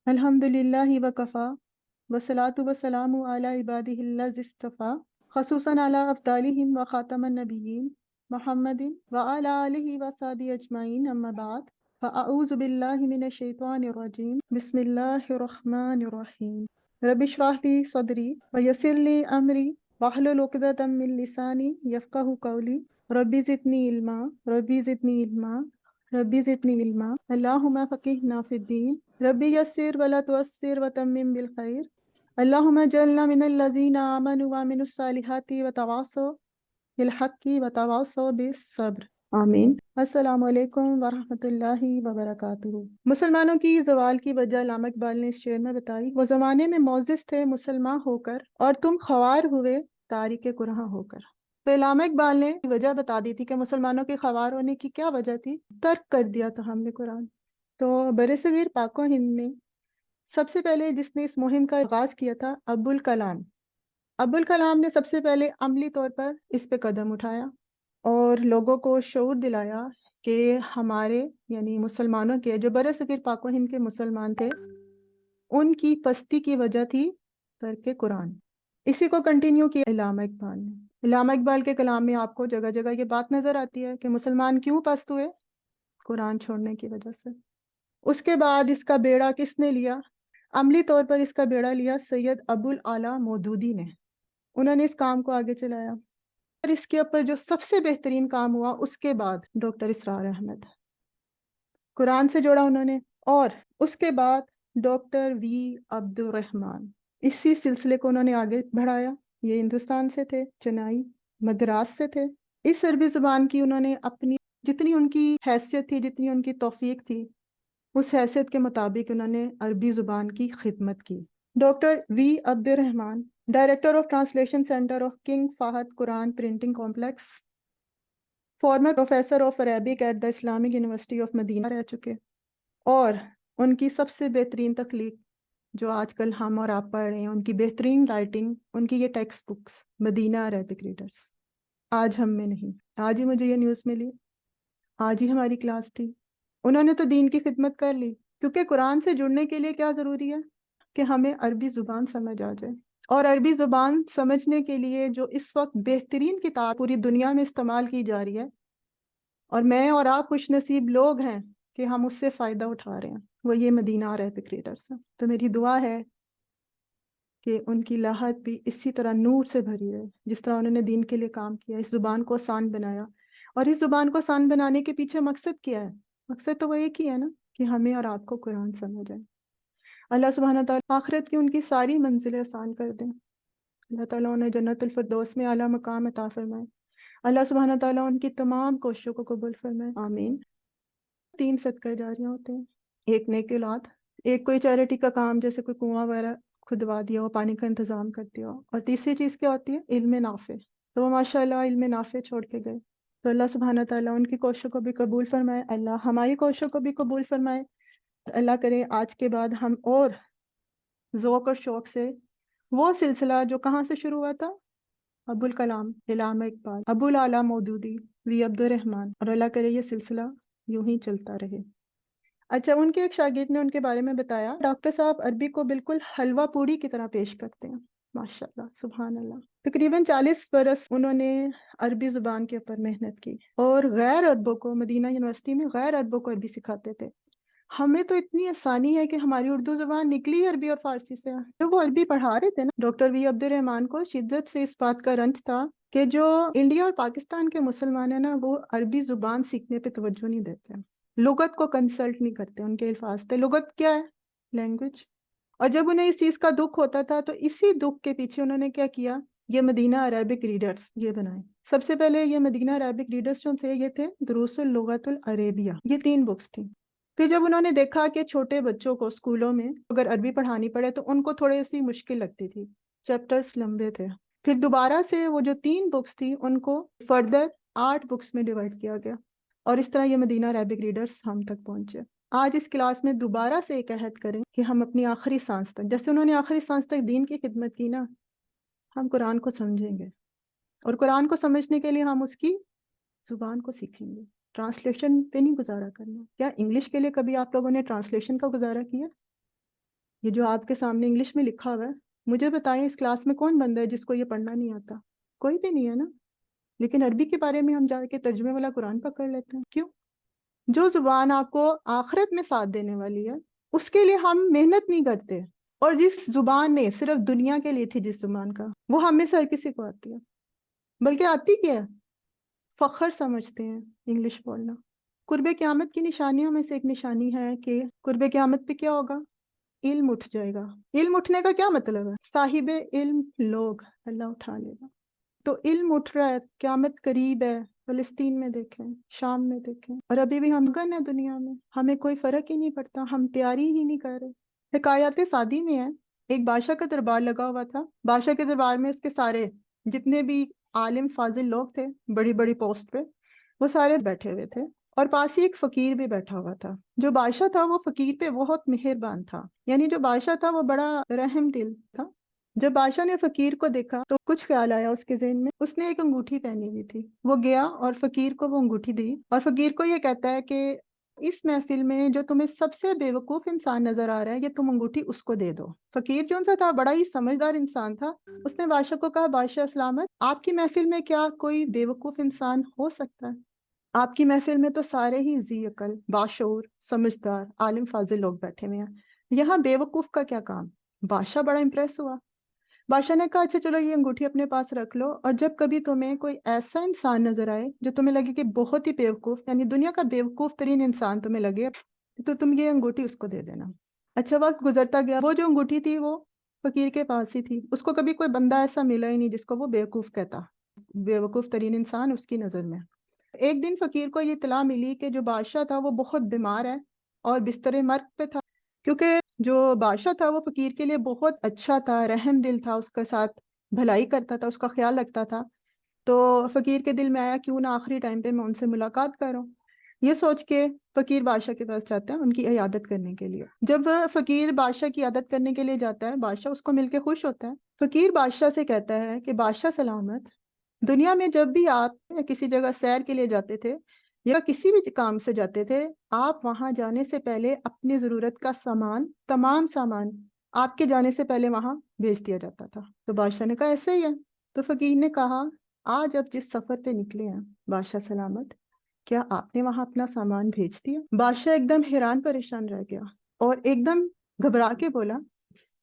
الحمدللہ وکفا وصلاۃ وسلام علی عبادہ الذی اصطفیٰ خصوصاً علی افضلہم وخاتم النبیین محمد وعلی آلہ وصحبہ اجمعین اما بعد فاعوذ باللہ من الشیطان الرجیم بسم اللہ الرحمن الرحیم رب اشرح لی صدری ویسر لی امری واحلل عقدۃ من لسانی یفقہوا قولی رب زدنی علما رب زدنی علما ربی زدنی علما اللہم فقہنا فی الدین ربی یسر ولا تعسر وتمم بالخیر اللہم اجعلنا من الذین آمنوا وعملوا الصالحات وتواصوا بالحق وتواصوا بالصبر آمین۔ السلام علیکم ورحمۃ اللہ وبرکاتہ۔ مسلمانوں کی زوال کی وجہ علامہ اقبال نے اس شعر میں بتائی۔ وہ زمانے میں معزز تھے مسلمان ہو کر، اور تم خوار ہوئے تارک قرآن ہو کر۔ تو علامہ اقبال نے وجہ بتا دی تھی کہ مسلمانوں کے خوار ہونے کی کیا وجہ تھی، ترک کر دیا تھا ہم نے قرآن۔ تو برصغیر پاک و ہند میں سب سے پہلے جس نے اس مہم کا آغاز کیا تھا ابوالکلام۔ ابوالکلام نے سب سے پہلے عملی طور پر اس پہ قدم اٹھایا اور لوگوں کو شعور دلایا کہ ہمارے یعنی مسلمانوں کے جو برصغیر پاک و ہند کے مسلمان تھے، ان کی پستی کی وجہ تھی ترک قرآن۔ اسی کو کنٹینیو کیا علامہ اقبال نے۔ علامہ اقبال کے کلام میں آپ کو جگہ جگہ یہ بات نظر آتی ہے کہ مسلمان کیوں پست ہوئے؟ قرآن چھوڑنے کی وجہ سے۔ اس کے بعد اس کا بیڑا کس نے لیا؟ عملی طور پر اس کا بیڑا لیا سید ابوالعلا مودودی نے۔ انہوں نے اس کام کو آگے چلایا، اور اس کے اوپر جو سب سے بہترین کام ہوا اس کے بعد ڈاکٹر اسرار احمد، قرآن سے جوڑا انہوں نے۔ اور اس کے بعد ڈاکٹر وی عبد الرحمن، اسی سلسلے کو انہوں نے آگے بڑھایا۔ یہ ہندوستان سے تھے، چنائی مدراس سے تھے۔ اس عربی زبان کی انہوں نے اپنی جتنی ان کی حیثیت تھی، جتنی ان کی توفیق تھی، اس حیثیت کے مطابق انہوں نے عربی زبان کی خدمت کی۔ Doctor V Abdur Rahman, director of translation centre of King Fahd Quran printing complex, former professor of Arabic at the Islamic university of Medina رہ چکے، اور ان کی سب سے بہترین تخلیق جو آج کل ہم اور آپ پڑھ رہے ہیں، ان کی بہترین رائٹنگ، ان کی یہ ٹیکسٹ بکس مدینہ عربک ریڈرز۔ آج ہم میں نہیں، آج ہی مجھے یہ نیوز ملی، آج ہی ہماری کلاس تھی۔ انہوں نے تو دین کی خدمت کر لی، کیونکہ قرآن سے جڑنے کے لیے کیا ضروری ہے کہ ہمیں عربی زبان سمجھ آ جائے۔ اور عربی زبان سمجھنے کے لیے جو اس وقت بہترین کتاب پوری دنیا میں استعمال کی جا رہی ہے، اور میں اور آپ خوش نصیب لوگ ہیں کہ ہم اس سے فائدہ اٹھا رہے ہیں، وہ یہ مدینہ عربک ریڈرز ہیں۔ تو میری دعا ہے کہ ان کی لاحت بھی اسی طرح نور سے بھری ہے، جس طرح انہوں نے دین کے لیے کام کیا، اس زبان کو آسان بنایا۔ اور اس زبان کو آسان بنانے کے پیچھے مقصد کیا ہے؟ مقصد تو وہ ایک ہی ہے نا، کہ ہمیں اور آپ کو قرآن سمجھ آئے۔ اللہ سبحانہ تعالیٰ آخرت کی ان کی ساری منزلیں آسان کر دیں۔ اللہ تعالیٰ انہیں جنت الفردوس میں اعلیٰ مقام عطا فرمائے۔ اللہ سبحانہ تعالیٰ ان کی تمام کوششوں کو قبول فرمائے، آمین۔ 3 صدقہ جاریاں ہوتے ہیں، ایک نیک اولاد، ایک کوئی چیریٹی کا کام جیسے کوئی کنواں وغیرہ کھدوا دیا ہو، پانی کا انتظام کر دیا ہو، اور تیسری چیز کیا ہوتی ہے؟ علم نافع۔ تو وہ ماشاء اللہ علم نافع چھوڑ کے گئے۔ تو اللہ سبحانہ تعالیٰ ان کی کوششوں کو بھی قبول فرمائے، اللہ ہماری کوششوں کو بھی قبول فرمائے۔ اللہ کرے آج کے بعد ہم اور ذوق اور شوق سے وہ سلسلہ جو کہاں سے شروع ہوا تھا، ابوالکلام، علامہ اقبال، ابوالعلا مودودی، وی عبد الرحمن، اور اللہ کرے یہ سلسلہ یوں ہی چلتا رہے۔ اچھا، ان کے ایک شاگرد نے ان کے بارے میں بتایا، ڈاکٹر صاحب عربی کو بالکل حلوہ پوڑی کی طرح پیش کرتے ہیں، ماشاءاللہ، سبحان اللہ۔ تقریباً 40 برس انہوں نے عربی زبان کے اوپر محنت کی، اور غیر عربوں کو مدینہ یونیورسٹی میں غیر عربوں کو عربی سکھاتے تھے۔ ہمیں تو اتنی آسانی ہے کہ ہماری اردو زبان نکلی عربی اور فارسی سے۔ جو وہ عربی پڑھا رہے تھے نا، ڈاکٹر وی عبد الرحمن کو شدت سے اس بات کا رنج تھا کہ جو انڈیا اور پاکستان کے مسلمان ہیں نا، وہ عربی زبان سیکھنے پہ توجہ نہیں دیتے ہیں، لغت کو کنسلٹ نہیں کرتے۔ ان کے الفاظ تھے، لغت کیا ہے؟ لینگویج۔ اور جب انہیں اس چیز کا دکھ ہوتا تھا تو اسی دکھ کے پیچھے انہوں نے کیا کیا؟ یہ مدینہ عربک ریڈرز یہ بنائے۔ سب سے پہلے یہ مدینہ عربک ریڈرز جو تھے، یہ تھے دروس اللغت العربیہ، یہ 3 بکس تھیں۔ پھر جب انہوں نے دیکھا کہ چھوٹے بچوں کو اسکولوں میں اگر عربی پڑھانی پڑے تو ان کو تھوڑی سی مشکل لگتی تھی، چیپٹرز لمبے تھے، پھر دوبارہ سے وہ جو 3 بکس تھی ان کو فردر 8 بکس میں ڈیوائڈ کیا گیا، اور اس طرح یہ مدینہ عربک ریڈرز ہم تک پہنچے۔ آج اس کلاس میں دوبارہ سے ایک عہد کریں کہ ہم اپنی آخری سانس تک، جیسے انہوں نے آخری سانس تک دین کی خدمت کی نا، ہم قرآن کو سمجھیں گے، اور قرآن کو سمجھنے کے لیے ہم اس کی زبان کو سیکھیں گے۔ ٹرانسلیشن پہ نہیں گزارا کرنا۔ کیا انگلش کے لیے کبھی آپ لوگوں نے ٹرانسلیشن کا گزارا کیا؟ یہ جو آپ کے سامنے انگلش میں لکھا ہوا ہے، مجھے بتائیں اس کلاس میں کون بندہ ہے جس کو یہ پڑھنا نہیں آتا؟ کوئی بھی نہیں ہے نا. لیکن عربی کے بارے میں ہم جا کے ترجمے والا قرآن پکڑ لیتے ہیں. کیوں؟ جو زبان آپ کو آخرت میں ساتھ دینے والی ہے اس کے لیے ہم محنت نہیں کرتے. اور جس زبان نے صرف دنیا کے لیے تھی، جس زبان کا، وہ ہم میں سے ہر کسی کو آتی ہے. بلکہ آتی کیا ہے؟ فخر سمجھتے ہیں انگلش بولنا. قرب قیامت کی نشانیوں میں سے ایک نشانی ہے کہ قرب قیامت پہ کیا ہوگا؟ علم اٹھ جائے گا. علم اٹھنے کا کیا مطلب ہے؟ صاحب علم لوگ اللہ اٹھا لے گا. تو علم اٹھ رہا ہے، قیامت قریب ہے. فلسطین میں دیکھیں، شام میں دیکھیں، اور ابھی بھی ہم گن ہیں دنیا میں، ہمیں کوئی فرق ہی نہیں پڑتا، ہم تیاری ہی نہیں کر رہے. حکایات سعدی میں ہے، ایک بادشاہ کا دربار لگا ہوا تھا. بادشاہ کے دربار میں اس کے سارے جتنے بھی عالم فاضل لوگ تھے بڑی بڑی پوسٹ پہ، وہ سارے بیٹھے ہوئے تھے. اور پاس ہی ایک فقیر بھی بیٹھا ہوا تھا. جو بادشاہ تھا وہ فقیر پہ بہت مہربان تھا، یعنی جو بادشاہ تھا وہ بڑا رحم دل تھا. جب بادشاہ نے فقیر کو دیکھا تو کچھ خیال آیا اس کے ذہن میں. اس نے ایک انگوٹھی پہنی ہوئی تھی، وہ گیا اور فقیر کو وہ انگوٹھی دی، اور فقیر کو یہ کہتا ہے کہ اس محفل میں جو تمہیں سب سے بے وقوف انسان نظر آ رہا ہے، یہ تم انگوٹھی اس کو دے دو. فقیر جو سا تھا بڑا ہی سمجھدار انسان تھا. اس نے بادشاہ کو کہا، بادشاہ سلامت، آپ کی محفل میں کیا کوئی بے وقوف انسان ہو سکتا ہے؟ آپ کی محفل میں تو سارے ہی ذی عقل، باشعور، سمجھدار، عالم فاضل لوگ بیٹھے ہوئے ہیں، یہاں بے وقوف کا کیا کام؟ بادشاہ بڑا امپریس ہوا. بادشاہ نے کہا، اچھا چلو یہ انگوٹھی اپنے پاس رکھ لو، اور جب کبھی تمہیں کوئی ایسا انسان نظر آئے جو تمہیں لگے کہ بہت ہی بیوقوف، یعنی دنیا کا بیوقوف ترین انسان تمہیں لگے، تو تم یہ انگوٹھی اس کو دے دینا. اچھا وقت گزرتا گیا، وہ جو انگوٹھی تھی وہ فقیر کے پاس ہی تھی. اس کو کبھی کوئی بندہ ایسا ملا ہی نہیں جس کو وہ بیوقوف کہتا، بیوقوف ترین انسان اس کی نظر میں. ایک دن فقیر کو یہ اطلاع ملی کہ جو بادشاہ تھا وہ بہت بیمار ہے اور بستر مرگ پہ تھا. کیونکہ جو بادشاہ تھا وہ فقیر کے لیے بہت اچھا تھا، رحم دل تھا، اس کے ساتھ بھلائی کرتا تھا، اس کا خیال رکھتا تھا. تو فقیر کے دل میں آیا کیوں نہ آخری ٹائم پہ میں ان سے ملاقات کروں. یہ سوچ کے فقیر بادشاہ کے پاس جاتا ہے ان کی عیادت کرنے کے لیے. جب فقیر بادشاہ کی عیادت کرنے کے لیے جاتا ہے، بادشاہ اس کو مل کے خوش ہوتا ہے. فقیر بادشاہ سے کہتا ہے کہ بادشاہ سلامت، دنیا میں جب بھی آپ کسی جگہ سیر کے لیے جاتے تھے یا کسی بھی کام سے جاتے تھے، آپ وہاں جانے سے پہلے اپنی ضرورت کا سامان، تمام سامان آپ کے جانے سے پہلے وہاں بھیج دیا جاتا تھا. تو بادشاہ نے کہا ایسے ہی ہے. تو فقیر نے کہا، آج اب جس سفر پہ نکلے ہیں بادشاہ سلامت، کیا آپ نے وہاں اپنا سامان بھیج دیا؟ بادشاہ ایک دم حیران پریشان رہ گیا اور ایک دم گھبرا کے بولا،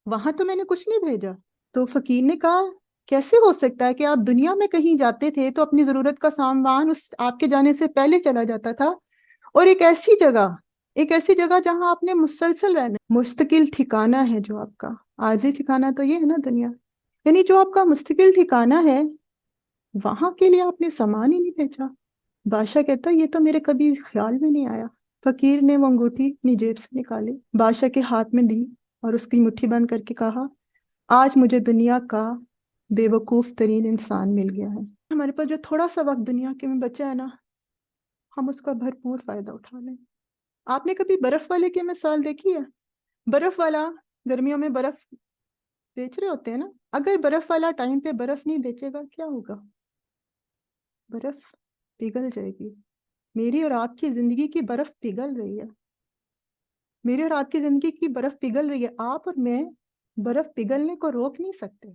وہاں تو میں نے کچھ نہیں بھیجا. تو فقیر نے کہا، کیسے ہو سکتا ہے کہ آپ دنیا میں کہیں جاتے تھے تو اپنی ضرورت کا سامان اس آپ کے جانے سے پہلے چلا جاتا تھا، اور ایک ایسی جگہ جہاں آپ نے مسلسل رہنا، مستقل ٹھکانہ ہے جو آپ کا عارضی ٹھکانہ تو یہ ہے نا دنیا، یعنی جو آپ کا مستقل ٹھکانہ ہے وہاں کے لیے آپ نے سامان ہی نہیں بھیجا. بادشاہ کہتا یہ تو میرے کبھی خیال میں نہیں آیا. فقیر نے وہ انگوٹھی اپنی جیب سے نکالی، بادشاہ کے ہاتھ میں دی اور اس کی مٹھی بند کر کے کہا، آج مجھے دنیا کا بے وقوف ترین انسان مل گیا ہے. ہمارے پاس جو تھوڑا سا وقت دنیا کے میں بچا ہے نا، ہم اس کا بھرپور فائدہ اٹھا لیں. آپ نے کبھی برف والے کی مثال دیکھی ہے؟ برف والا گرمیوں میں برف بیچ رہے ہوتے ہیں نا، اگر برف والا ٹائم پہ برف نہیں بیچے گا کیا ہوگا؟ برف پگھل جائے گی. میری اور آپ کی زندگی کی برف پگھل رہی ہے، میری اور آپ کی زندگی کی برف پگھل رہی ہے. آپ اور میں برف پگھلنے کو روک نہیں سکتے.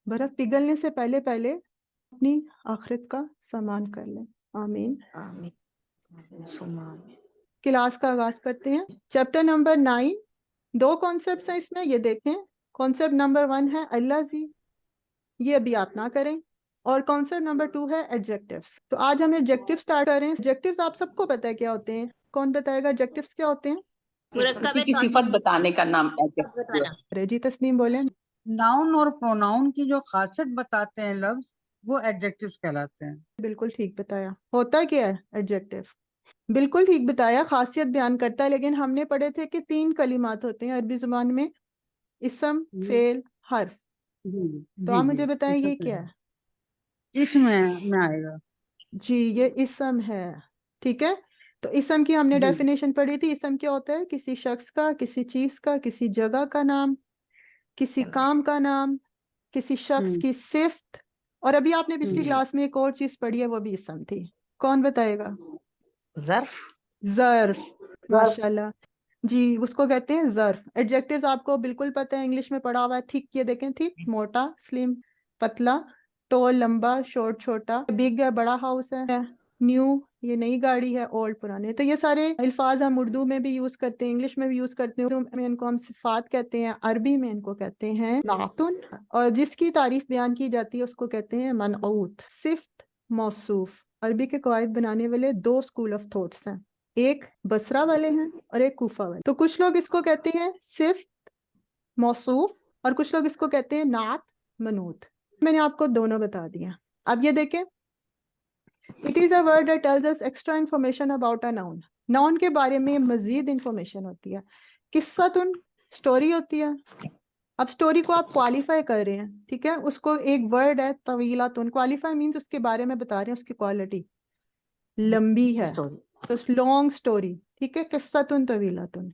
برف پگھلنے سے پہلے اپنی آخرت کا سامان کر لیں. آمین آمین. کلاس کا آغاز کرتے ہیں. چیپٹر نمبر 9، 2 کانسیپٹس ہیں اس میں، یہ دیکھیں. کانسیپٹ نمبر 1 ہے اللہ زی، یہ ابھی آپ نہ کریں، اور کانسیپٹ نمبر 2 ہے ایڈجیکٹیوز. تو آج ہم ایڈجیکٹیو سٹارٹ کر رہے ہیں. ایڈجیکٹیوز آپ سب کو پتہ ہے کیا ہوتے ہیں؟ کون بتائے گا ایڈجیکٹیوز کیا ہوتے ہیں؟ کسی کی صفت بتانے کا نام ایڈجیکٹو ہے. ارے جی تسنیم بولیں. ناؤن اور پروناؤن کی جو خاصیت بتاتے ہیں لفظ، وہ ایڈجیکٹیوز کہلاتے ہیں. بالکل ٹھیک بتایا. ہوتا کیا ہے ایڈجیکٹیو؟ بالکل ٹھیک بتایا، خاصیت بیان کرتا ہے. لیکن ہم نے پڑھے تھے کہ 3 کلمات ہوتے ہیں عربی زبان میں، اسم، فعل، حرف. تو آپ مجھے بتائیں یہ کیا ہے؟ اس میں آئے گا. جی یہ اسم ہے. ٹھیک ہے، تو اسم کی ہم نے ڈیفینیشن پڑھی تھی. اسم کیا ہوتا ہے؟ کسی شخص کا، کسی چیز کا، کسی جگہ کا نام، کسی کام کا نام، کسی شخص کی صفت. اور ابھی آپ نے پچھلی کلاس میں ایک اور چیز پڑھی ہے، وہ بھی اسم تھی. کون بتائے گا؟ ظرف. ظرف. ماشاء اللہ. جی اس کو کہتے ہیں ظرف. ایڈجیکٹیوز آپ کو بالکل پتہ ہے، انگلش میں پڑھا ہوا ہے. تھک یہ دیکھیں، تھک موٹا، سلم پتلا، ٹول لمبا، شارٹ چھوٹا، بگ ہے بڑا ہاؤس ہے، نیو یہ نئی گاڑی ہے، اولڈ پرانے. تو یہ سارے الفاظ ہم اردو میں بھی یوز کرتے ہیں، انگلش میں بھی یوز کرتے ہیں. اردو میں ان کو ہم صفات کہتے ہیں، عربی میں ان کو کہتے ہیں نعتن، اور جس کی تعریف بیان کی جاتی ہے اس کو کہتے ہیں منعوت. صفت، موصوف. عربی کے قواعد بنانے والے دو اسکول آف تھاٹس ہیں، ایک بصرہ والے ہیں اور ایک کوفہ والے. تو کچھ لوگ اس کو کہتے ہیں صفت، موصوف، اور کچھ لوگ اس کو کہتے ہیں نعت، منعوت. میں نے آپ کو دونوں بتا دیا. اب یہ دیکھیں، it is a word that tells us extra information about a noun. noun کے بارے میں مزید انفارمیشن ہوتی ہے. قصتن سٹوری ہوتی ہے. اب سٹوری کو آپ کوالیفائی کر رہے ہیں، ٹھیک ہے، اس کو ایک ورڈ ہے طویلاتن. کوالیفائی مینز اس کے بارے میں بتا رہے ہیں، اس کی کوالٹی لمبی ہے، تو لانگ سٹوری، ٹھیک ہے. قصتن طویلاتن.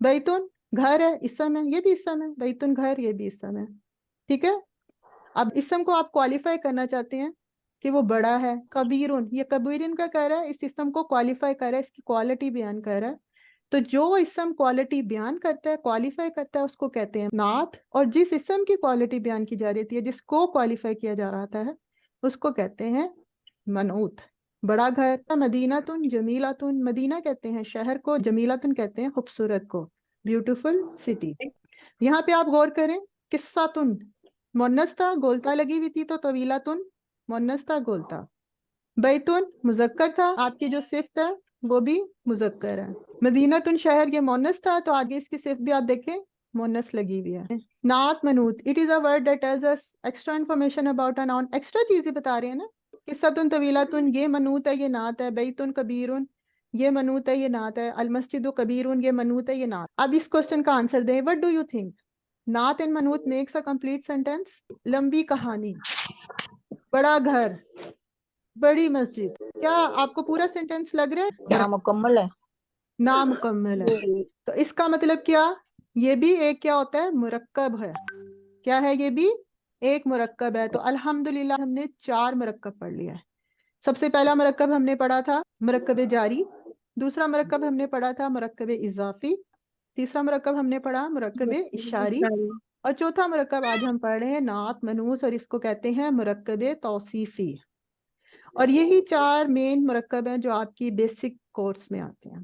بیتن گھر ہے، اسم ہے، یہ بھی اسم ہے. بیتن گھر، یہ بھی اسم ہے، ٹھیک ہے. اب اسم کو آپ کوالیفائی کرنا چاہتے ہیں کہ وہ بڑا ہے. کبیرن، یہ کبیرن کا کہہ رہا ہے، اس اسم کو کوالیفائی کر رہا ہے، اس کی کوالٹی بیان کر رہا ہے. تو جو اسم کوالٹی بیان کرتا ہے، کوالیفائی کرتا ہے، اس کو کہتے ہیں نعت. اور جس اسم کی کوالٹی بیان کی جا رہی ہے، جس کو کوالیفائی کیا جا رہا ہے، اس کو کہتے ہیں منعوت. بڑا گھر. مدینتن جمیلتن، مدینہ کہتے ہیں شہر کو، جمیلتن کہتے ہیں خوبصورت کو، بیوٹیفل سٹی. یہاں پہ آپ غور کریں، قصتن مؤنث تھا، گولتا لگی ہوئی تھی، تو طویلتن مؤنث تھا، گولتا. بیتن مذکر تھا، آپ کی جو صفت ہے وہ بھی مذکر ہے. مدینتن شہر، یہ مؤنث تھا، تو آگے اس کی صفت بھی آپ دیکھیں مؤنث لگی ہوئی ہے. نعت منعوت. it is a word that tells us extra information about a noun. Extra چیزیں بتا رہے ہیں نا. قصتن طویلتن یہ منعوت ہے، یہ نعت ہے. بیتن کبیرن یہ منعوت ہے، یہ نعت ہے. المسجد کبیرن یہ منعوت ہے، یہ نعت. اب اس کوسچن کا آنسر دیں. what do you think? نعت and منعوت makes a complete sentence. لمبی کہانی، بڑا گھر، بڑی مسجد. کیا آپ کو پورا سینٹینس لگ رہا ہے؟ نامکمل ہے. نامکمل ہے. تو اس کا مطلب کیا؟ یہ بھی ایک کیا ہوتا ہے؟ مرکب ہے. کیا ہے؟ یہ بھی ایک مرکب ہے. تو الحمدللہ ہم نے 4 مرکب پڑھ لیا ہے. سب سے پہلا مرکب ہم نے پڑھا تھا مرکب جاری، دوسرا مرکب ہم نے پڑھا تھا مرکب اضافی، تیسرا مرکب ہم نے پڑھا مرکب اشاری، اور چوتھا مرکب آج ہم پڑھ رہے ہیں نعت منعوت، اور اس کو کہتے ہیں مرکب توصیفی. اور یہی 4 مین مرکب ہیں جو آپ کی بیسک کورس میں آتے ہیں.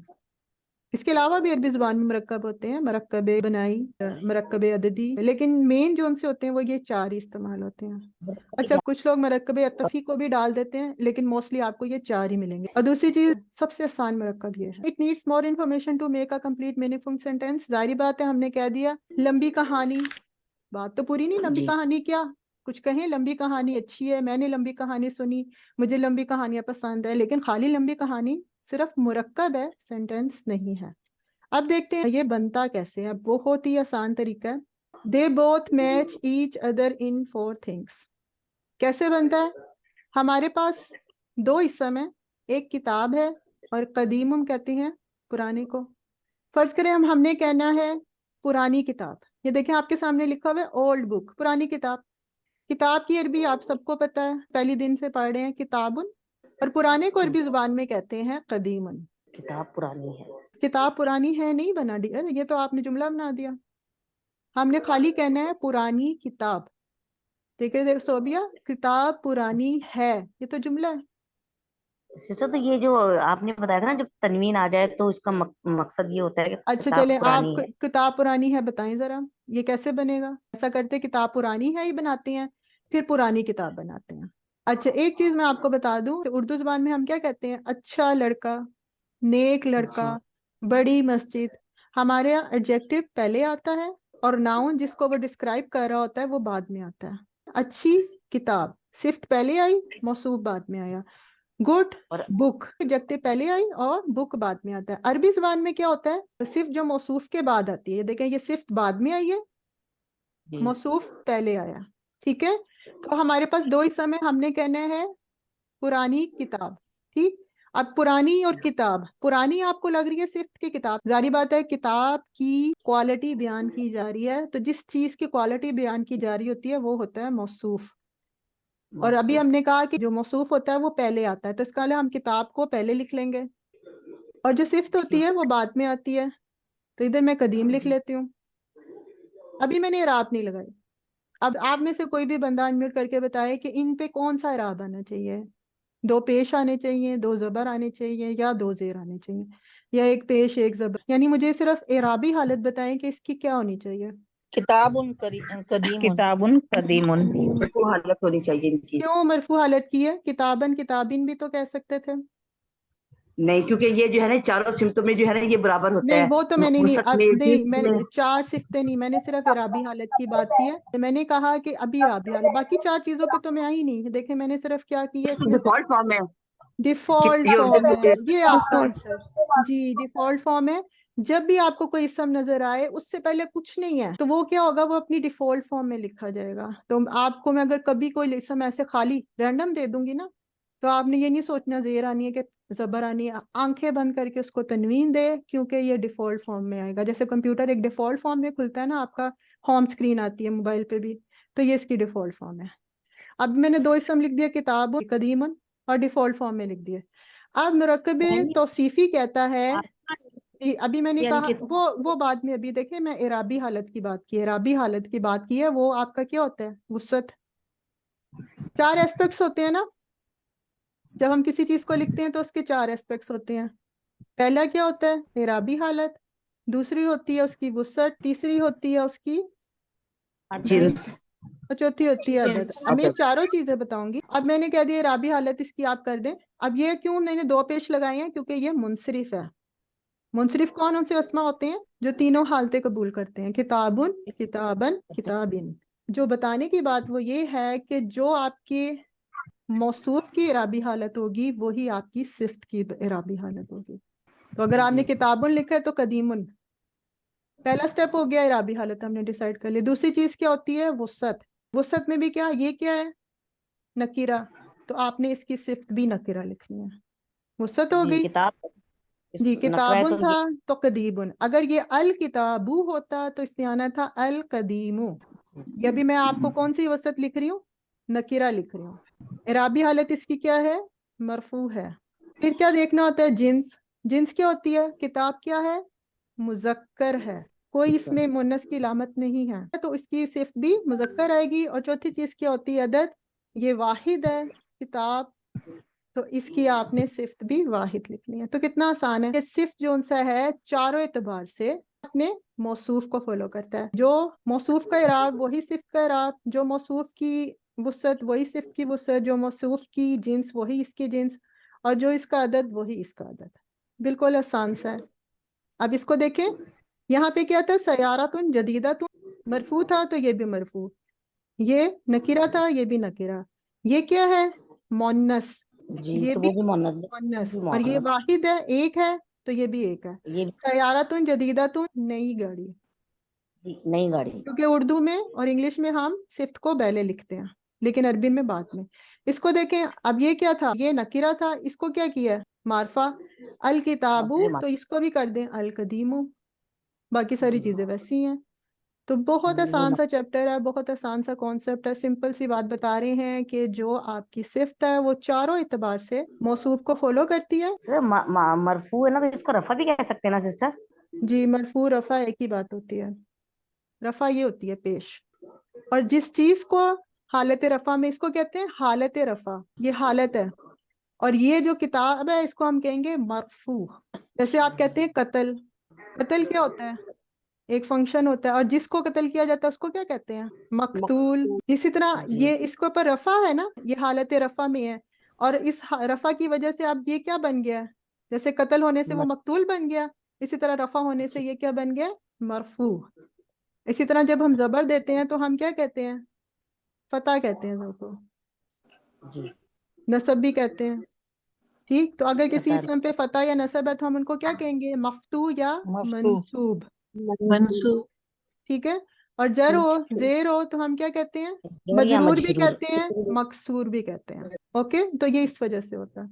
اس کے علاوہ بھی عربی زبان میں مرکب ہوتے ہیں، مرکب بنائی، مرکب عددی، لیکن مین جو ان سے ہوتے ہیں وہ یہ 4 ہی استعمال ہوتے ہیں. اچھا کچھ لوگ مرکب عطفی کو بھی ڈال دیتے ہیں، لیکن موسٹلی آپ کو یہ 4 ہی ملیں گے. اور دوسری چیز، سب سے آسان مرکب یہ ہے. It needs more information to make a complete meaningful sentence. ظاہری بات ہے، ہم نے کہہ دیا لمبی کہانی، بات تو پوری نہیں. لمبی کہانی کیا؟ کچھ کہیں لمبی کہانی اچھی ہے، میں نے لمبی کہانی سنی، مجھے لمبی کہانیاں پسند ہے، لیکن خالی لمبی کہانی صرف مرکب ہے، سینٹینس نہیں ہے. اب دیکھتے ہیں یہ بنتا کیسے ہے. بہت ہی آسان طریقہ ہے. They both match each other in 4 things. کیسے بنتا ہے؟ ہمارے پاس 2 اسم ہیں، ایک کتاب ہے اور قدیم ہم کہتے ہیں پرانے کو. فرض کریں ہم نے کہنا ہے پرانی کتاب. یہ دیکھیں آپ کے سامنے لکھا ہوا ہے اولڈ بک، پرانی کتاب. کتاب کی عربی آپ سب کو پتہ ہے، پہلی دن سے پڑھ رہے ہیں، کتابن. اور پرانے کو عربی زبان میں کہتے ہیں قدیمن. کتاب پرانی ہے. کتاب پرانی ہے نہیں بنا ڈیئر، یہ تو آپ نے جملہ بنا دیا. ہم نے خالی کہنا ہے پرانی کتاب. دیکھیں صوبیہ، کتاب پرانی ہے، یہ تو جملہ ہے. سسٹر تو یہ جو آپ نے بتایا تھا نا، جب تنوین آ جائے تو اس کا مقصد یہ ہوتا ہے کہ اچھا کتاب چلیں، پرانی آپ ہے. کتاب پرانی ہے بتائیں ذرا، یہ کیسے بنے گا؟ ایسا کرتے کتاب پرانی ہے ہی بناتے ہیں، پھر پرانی کتاب بناتے ہیں. اچھا ایک چیز میں آپ کو بتا دوں، اردو زبان میں ہم کیا کہتے ہیں؟ اچھا لڑکا، نیک لڑکا، بڑی مسجد. ہمارے یہاں ایڈجیکٹو پہلے آتا ہے اور ناؤن جس کو وہ ڈسکرائب کر رہا ہوتا ہے وہ بعد میں آتا ہے. اچھی کتاب، صفت پہلے آئی، موصوف بعد میں آیا. گڈ بک، ایڈجیکٹو پہلے آئی اور بک بعد میں آتا ہے. عربی زبان میں کیا ہوتا ہے؟ صفت جو موصوف کے بعد آتی ہے. دیکھیں یہ صفت بعد میں آئی ہے، موصوف پہلے آیا. ٹھیک ہے، تو ہمارے پاس 2 اسم ہیں، ہم نے کہنا ہے پرانی کتاب. ٹھیک. اب پرانی اور کتاب، پرانی آپ کو لگ رہی ہے صفت کی کتاب، ظاہری بات ہے کتاب کی کوالٹی بیان کی جا رہی ہے، تو جس چیز کی کوالٹی بیان کی جا رہی ہوتی ہے وہ ہوتا ہے موصوف. اور ابھی ہم نے کہا کہ جو موصوف ہوتا ہے وہ پہلے آتا ہے، تو اس کا ہم کتاب کو پہلے لکھ لیں گے، اور جو صفت ہوتی ہے وہ بعد میں آتی ہے. تو ادھر میں قدیم لکھ لیتی ہوں. ابھی میں نے اعراب نہیں لگائی. اب آپ میں سے کوئی بھی بندہ انمیوٹ کر کے بتائے کہ ان پہ کون سا اعراب آنا چاہیے. 2 پیش آنے چاہیے, 2 زبر آنے چاہیے, یا 2 زیر آنے چاہیے, یا 1 پیش 1 زبر. یعنی مجھے صرف اعرابی حالت بتائیں کہ اس کی کیا ہونی چاہیے. کتاب قدیم کتاب قدیم مرفوع حالت ہونی چاہیے ان کی. کیوں مرفوع حالت کی ہے؟ کتابن کتابین بھی تو کہہ سکتے تھے. نہیں کیونکہ یہ جو ہے نا چاروں سمتوں میں جو ہے نا یہ برابر ہوتا نہیں ہے. وہ تو میں نے نہیں, وسط اب میں نہیں, جس میں نے 4 صفتیں نہیں, میں نے صرف اعرابی حالت کی بات کی ہے. میں نے کہا کہ ابھی اعرابی حالت, باقی 4 چیزوں پہ تو میں آئی نہیں. دیکھیں میں نے صرف کیا کی ہے اس میں سے, ڈیفالٹ فارم ہے. ڈیفالٹ فارم ہے. یہ آپ کا آنسر جی, ڈیفالٹ فارم ہے. جب بھی آپ کو کوئی اسم نظر آئے اس سے پہلے کچھ نہیں ہے تو وہ کیا ہوگا, وہ اپنی ڈیفالٹ فارم میں لکھا جائے گا. تو آپ کو میں اگر کبھی کوئی اسم ایسے خالی رینڈم دے دوں گی نا, تو آپ نے یہ نہیں سوچنا زیر آنی ہے کہ زبر آنی ہے. آنکھیں بند کر کے اس کو تنوین دے, کیونکہ یہ ڈیفالٹ فارم میں آئے گا. جیسے کمپیوٹر ایک ڈیفالٹ فارم میں کھلتا ہے نا, آپ کا ہوم اسکرین آتی ہے موبائل پہ بھی, تو یہ اس کی ڈیفالٹ فارم ہے. اب میں نے 2 اسم لکھ دیا, کتاب قدیم, اور ڈیفالٹ فارم میں لکھ دیا. اب مرکب توصیفی کہتا ہے, ابھی میں نے کہا وہ بعد میں, ابھی دیکھیں میں اعرابی حالت کی بات کی, اعرابی حالت کی بات کی ہے. وہ آپ کا کیا ہوتا ہے, وسعت. 4 ایسپیکٹس ہوتے ہیں نا, جب ہم کسی چیز کو لکھتے ہیں تو اس کے 4 ایسپیکٹس ہوتے ہیں. پہلا کیا ہوتا ہے, اعرابی حالت. دوسری ہوتی ہے اس کی وسعت. تیسری ہوتی ہے اس کی جنس. اور چوتھی ہوتی ہے عدد. اب میں 4 چیزیں بتاؤں گی. اب میں نے کہہ دیا اعرابی حالت اس کی آپ کر دیں. اب یہ کیوں میں نے 2 پیش لگائے ہیں, کیونکہ یہ منصرف ہے. منصرف کون سے اسما ہوتے ہیں جو تینوں حالتیں قبول کرتے ہیں, کتابن, کتابن, کتابن. جو بتانے کی بات وہ یہ ہے کہ جو آپ کی موصوف کی اعرابی حالت ہوگی وہی آپ کی صفت کی اعرابی حالت ہوگی. تو اگر آپ نے کتابن لکھا ہے تو قدیمن, پہلا سٹیپ ہو گیا, اعرابی حالت ہم نے ڈیسائیڈ کر لی. دوسری چیز کیا ہوتی ہے, وسعت. وسعت میں بھی کیا, یہ کیا ہے, نکیرہ, تو آپ نے اس کی صفت بھی نکیرہ لکھنی ہے. وسعت ہو گئی. کتاب جی, نقرہ ہے کتابن تو تھا تو قدیبن. اگر یہ الکتابو ہوتا تو اس نے آنا تھا القدیمو. یہ بھی میں آپ کو کون سی وسعت لکھ رہی ہوں, نکیرہ لکھ رہی ہوں. اعرابی حالت اس کی کیا ہے, مرفوع ہے. پھر کیا دیکھنا ہوتا ہے, جنس. جنس کیا ہوتی ہے, کتاب کیا ہے, مذکر ہے, کوئی اس میں مؤنث کی علامت نہیں ہے, تو اس کی صفت بھی مذکر آئے گی. اور چوتھی چیز کیا ہوتی ہے, عدد. یہ واحد ہے کتاب, تو اس کی آپ نے صفت بھی واحد لکھنی ہے. تو کتنا آسان ہے. صفت جو سا ہے چاروں اعتبار سے اپنے موصوف کو فالو کرتا ہے. جو موصوف کا اعراب وہی صفت کا اعراب, جو موصوف کی وسعت وہی صفت کی وسعت, جو موصوف کی جنس وہی اس کی جنس, اور جو اس کا عدد وہی اس کا عدد. بالکل آسان سا ہے. اب اس کو دیکھیں, یہاں پہ کیا تھا, سیارتن جدیدتن, مرفوع تھا تو یہ بھی مرفوع. یہ نکیرہ تھا, یہ بھی نکیرہ. یہ کیا ہے, مؤنث, یہ تو بھی وہ بھی مؤنث مؤنث, اور یہ واحد ہے, ایک ہے, تو یہ بھی ایک ہے. یہ سیارتن جدیدتن, نئی گاڑی. نئی گاڑی. کیونکہ اردو میں اور انگلش میں ہم صفت کو پہلے لکھتے ہیں, لیکن عربی میں بعد میں. اس کو دیکھیں, اب یہ کیا تھا, یہ نکیرہ تھا, اس کو کیا کیا ہے, معرفہ. الکتابو, تو اس کو بھی کر دیں القدیمو. باقی ساری چیزیں ویسی ہیں. تو بہت آسان سا چیپٹر ہے, بہت آسان سا کانسیپٹ ہے. سمپل سی بات بتا رہے ہیں کہ جو آپ کی صفت ہے وہ چاروں اعتبار سے موصوف کو فالو کرتی ہے. مرفوع ہے نا, تو اس کو رفع بھی کہہ سکتے ہیں نا سسٹر. جی, مرفوع رفع ایک ہی بات ہوتی ہے. رفع یہ ہوتی ہے پیش, اور جس چیز کو حالت رفع میں, اس کو کہتے ہیں حالت رفع, یہ حالت ہے. اور یہ جو کتاب ہے اس کو ہم کہیں گے مرفوع. جیسے آپ کہتے ہیں قتل, قتل کیا ہوتا ہے, ایک فنکشن ہوتا ہے, اور جس کو قتل کیا جاتا ہے اس کو کیا کہتے ہیں, مقتول. اسی طرح یہ اس کے اوپر رفع ہے نا, یہ حالت رفع میں ہے, اور اس رفع کی وجہ سے اب یہ کیا بن گیا, جیسے قتل ہونے سے وہ مقتول بن گیا, اسی طرح رفع ہونے سے یہ کیا بن گیا, مرفوع. اسی طرح جب ہم زبر دیتے ہیں تو ہم کیا کہتے ہیں, فتح کہتے ہیں زبر کو, نصب بھی کہتے ہیں. ٹھیک, تو اگر کسی اسم پہ فتح یا نصب ہے تو ہم ان کو کیا کہیں گے, مفتوح یا منصوب. منصوب. ٹھیک ہے, اور جر ہو زیر ہو تو ہم کیا کہتے ہیں, مجرور بھی کہتے ہیں, مکسور بھی کہتے ہیں. اوکے, تو یہ اس وجہ سے ہوتا ہے.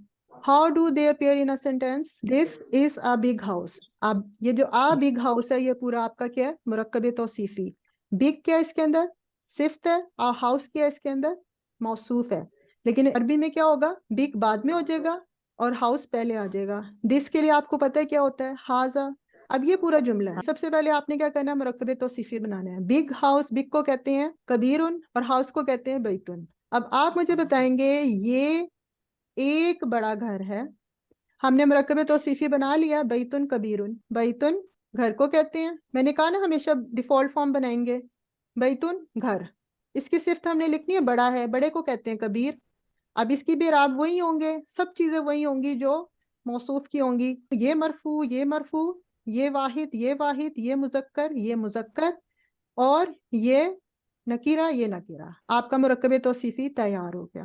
How do they appear in a sentence? This is a big house. اب یہ جو a big house ہے, یہ پورا آپ کا کیا ہے, مرکب توصیفی. big کیا ہے اس کے اندر, صفت ہے. a house کیا ہے اس کے اندر, موصوف ہے. لیکن عربی میں کیا ہوگا, big بعد میں ہو جائے گا اور house پہلے آ جائے گا. this کے لیے آپ کو پتہ ہے کیا ہوتا ہے, haza. اب یہ پورا جملہ ہے. سب سے پہلے آپ نے کیا کرنا ہے, مرکب توصیفی بنانا ہے. بگ ہاؤس, بگ کو کہتے ہیں کبیرن اور ہاؤس کو کہتے ہیں بیتن. اب آپ مجھے بتائیں گے یہ ایک بڑا گھر ہے. ہم نے مرکب توصیفی بنا لیا بیتن کبیرن. بیتن گھر کو کہتے ہیں, میں نے کہا نا ہمیشہ ڈیفالٹ فارم بنائیں گے. بیتن گھر, اس کی صفت ہم نے لکھنی ہے بڑا ہے, بڑے کو کہتے ہیں کبیر. اب اس کی بھی اعراب وہی ہوں گے, سب چیزیں وہی ہوں گی جو موصوف کی ہوں گی. یہ مرفوع, یہ مرفوع, یہ واحد, یہ واحد, یہ مذکر, یہ مذکر, اور یہ نکیرہ, یہ نکیرہ. آپ کا مرکب توصیفی تیار ہو گیا.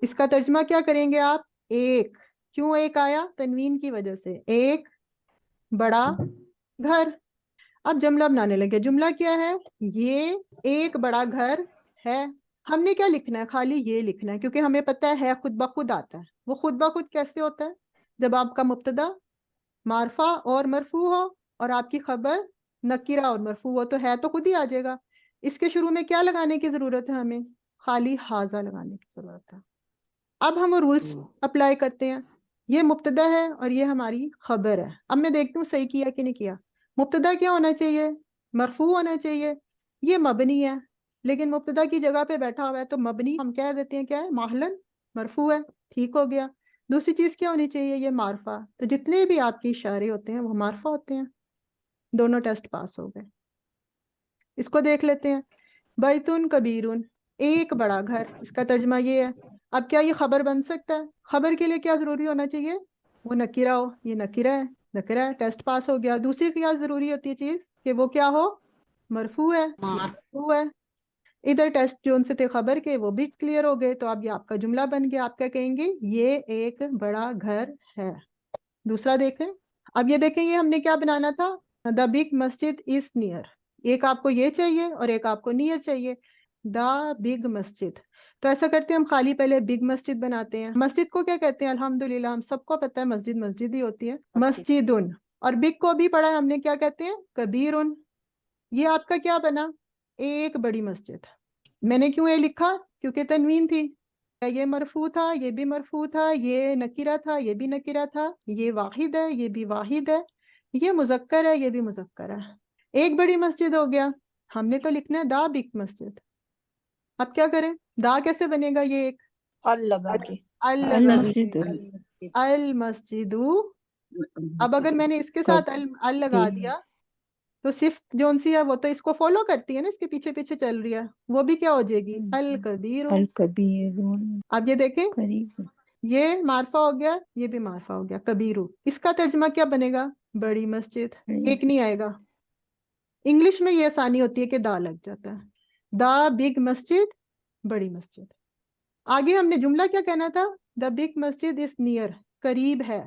اس کا ترجمہ کیا کریں گے آپ؟ ایک. کیوں ایک آیا؟ تنوین کی وجہ سے. ایک بڑا گھر. اب جملہ بنانے لگے. جملہ کیا ہے؟ یہ ایک بڑا گھر ہے. ہم نے کیا لکھنا ہے؟ خالی یہ لکھنا ہے, کیونکہ ہمیں پتہ ہے خود بخود آتا ہے. وہ خود بخود کیسے ہوتا ہے؟ جب آپ کا مبتدا معرفہ اور مرفوع ہو اور آپ کی خبر نکیرہ اور مرفوع ہو, تو ہے تو خود ہی آ جائے گا. اس کے شروع میں کیا لگانے کی ضرورت ہے؟ ہمیں خالی حاضہ لگانے کی ضرورت ہے. اب ہم وہ رولز اپلائی کرتے ہیں. یہ مبتدا ہے اور یہ ہماری خبر ہے. اب میں دیکھتی ہوں صحیح کیا کہ نہیں کیا. مبتدا کیا ہونا چاہیے؟ مرفوع ہونا چاہیے. یہ مبنی ہے, لیکن مبتدا کی جگہ پہ بیٹھا ہوا ہے, تو مبنی ہم کہہ دیتے ہیں کیا ہے؟ محلن مرفوع ہے. ٹھیک ہو گیا. دوسری چیز کیا ہونی چاہیے؟ یہ معرفہ. تو جتنے بھی آپ کے اشارے ہوتے ہیں وہ معرفہ ہوتے ہیں. دونوں ٹیسٹ پاس ہو گئے. اس کو دیکھ لیتے ہیں. بیتن کبیرن, ایک بڑا گھر. اس کا ترجمہ یہ ہے. اب کیا یہ خبر بن سکتا ہے؟ خبر کے لیے کیا ضروری ہونا چاہیے؟ وہ نکیرہ ہو. یہ نکیرہ ہے, نکیرہ ہے, ٹیسٹ پاس ہو گیا. دوسری کیا ضروری ہوتی ہے چیز؟ کہ وہ کیا ہو؟ مرفوع ہے. مرفوع ہے. ادھر ٹیسٹ جو ان سے تھے خبر کے, وہ بھی کلیئر ہو گئے. تو اب یہ آپ کا جملہ بن گیا. آپ کیا کہیں گے؟ یہ ایک بڑا گھر ہے. دوسرا دیکھیں. اب یہ دیکھیں, یہ ہم نے کیا بنانا تھا؟ The big Masjid is near. ایک آپ کو یہ چاہیے اور ایک آپ کو نیئر چاہیے. دا بگ مسجد. تو ایسا کرتے ہیں ہم خالی پہلے بگ مسجد بناتے ہیں. مسجد کو کیا کہتے ہیں؟ الحمدللہ ہم سب کو پتہ ہے مسجد مسجد ہی ہوتی ہے. مسجدن. اور بگ کو بھی پڑھا ہم نے, کیا کہتے ہیں؟ کبیرن. یہ آپ کا کیا بنا؟ ایک بڑی مسجد. میں نے کیوں یہ لکھا؟ کیونکہ تنوین تھی. یہ مرفوع تھا, یہ بھی مرفوع تھا, یہ نکیرہ تھا, یہ بھی نکیرہ تھا, یہ واحد ہے, یہ بھی واحد ہے, یہ مذکر ہے, یہ بھی مذکر ہے. ایک بڑی مسجد ہو گیا. ہم نے تو لکھنا ہے دا بگ مسجد. اب کیا کریں؟ دا کیسے بنے گا؟ یہ ایک ال لگا کے. المسجد. المسجد. اب اگر میں نے اس کے ساتھ ال لگا دیا تو صرف جو ان سی ہے وہ تو اس کو فالو کرتی ہے نا, اس کے پیچھے پیچھے چل رہی ہے, وہ بھی کیا ہو جائے گی؟ الکبیر. اب یہ دیکھیں, یہ معرفہ ہو گیا, یہ بھی معرفہ ہو گیا, کبیرو. اس کا ترجمہ کیا بنے گا؟ بڑی مسجد. ایک نہیں آئے گا. انگلش میں یہ آسانی ہوتی ہے کہ دا لگ جاتا ہے. دا بگ مسجد, بڑی مسجد. آگے ہم نے جملہ کیا کہنا تھا؟ The big Masjid is near, قریب ہے.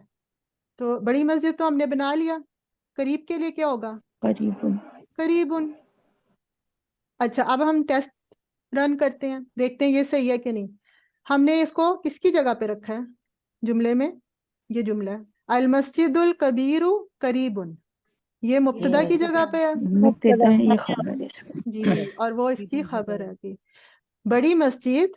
تو بڑی مسجد تو ہم نے بنا لیا. قریب کے لیے کیا ہوگا؟ قریبن. اچھا, اب ہم ٹیسٹ رن کرتے ہیں, دیکھتے ہیں یہ صحیح ہے کہ نہیں. ہم نے اس کو کس کی جگہ پہ رکھا ہے جملے میں؟ یہ جملہ ہے المسجد الکبیر قریبن. یہ مبتدا کی جگہ پہ ہے جی, اور وہ اس کی خبر ہے کہ بڑی مسجد.